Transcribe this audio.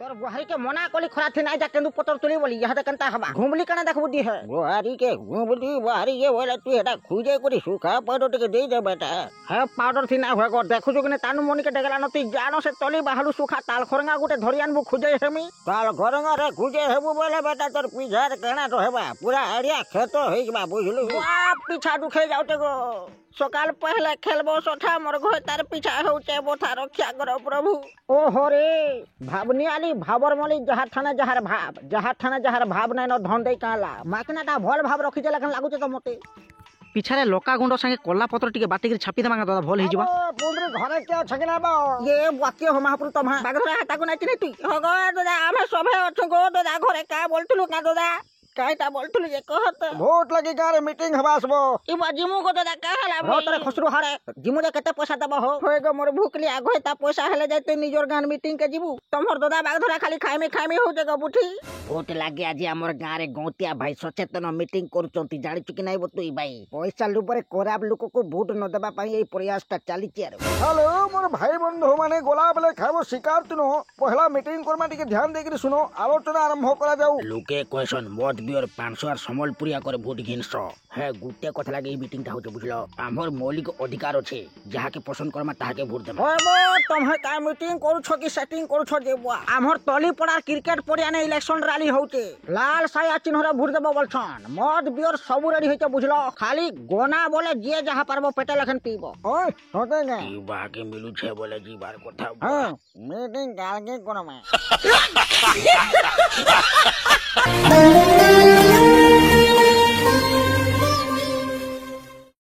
तोर बुहारी के मना कली खरा थे नाही जा केंदु पतर तुली बोली यहां केनता हबा घुमली कना देखबु दी है बुहारी के घुमली बुहारी के बोला तू एटा खुजे करी सुखा पाउडर टिके दे दे बेटा हे पाउडर थी ना होय गो देखु जोगने तानु मनी के डेगला नती जानो से तली बाहलु सुखा ताल खरंगा गुटे धरि आनबु खुजे हेमी ताल खरंगा रे खुजे हेबु बोले बेटा तोर पिझार केना तो हेबा पूरा हरिया खेत होइबा बुझलु आ पीछा दुखे जाउते गो सकाल पहले खेलबो सठा मोर घर तार पीछा होचे बोथा रक्षा करो प्रभु ओ होरे भावनी आली भाबर मली जहार थाना जहार भाव नै न धन दे काला माकनाटा भल भाव रखि जे लगन लागुचे तो मते पिछारे लका गुंड संगे कोल्ला पत्र टिके बाटी के छापी देमा दादा भल हे जिबा पुंद्र घरे के छगना बा ये वाक्य हो महापुर तमा बागरा हाता को नाचि नै तू हो गो दादा आमे सभे अछु गो दादा घरे का बोलतलु का दादा कायटा बोलतलु जे कहत वोट लगी गारे मीटिंग हबासबो इबा जिमु को दादा का हला भोतरे खसरु हारे जिमु जे केते पैसा दबो होय गो मोर भूखली आगो ता पैसा हेले जाते निजोर गान मीटिंग के जिबु तमर दादा बाग धरा खाली खाइमे हो जगह बुठी वोट लागे आज हमर गारे गौतिया भाई सचेतन मीटिंग करूचंती जानि चुकी नै बतुई भाई पैसा लुबरे खराब लोक को वोट न देबा पई ए प्रयास ता चाली चियार हेलो मोर भाई बंधु माने गोला बले खाबो शिकार तुनो पहला मीटिंग करमा टिके ध्यान देके सुनो आलोचना आरंभ करा जाऊ लोके क्वेश्चन वोट बियर 500 और समलपुरिया करे वोट घिनस है गुटे कथा लागे मीटिंग ता होते बुझलो हमर मौलिक अधिकार अछि जहा के पसंद करमा ताहा के वोट देबो ओए तमहे का मीटिंग करू छ कि सेटिंग करू छ जेबुआ हमर तली पड़ा क्रिकेट पड़िया ने इलेक्शन रैली होते लाल साया चिन्हरा वोट देबो बोलछन मद बियर सब रेडी होते बुझलो खाली गोना बोले जे जहा परबो पेटे लखन पीबो ओए होते ने ई बा के मिलु छे बोले जी बार कथा हां मीटिंग गाल के कोनो में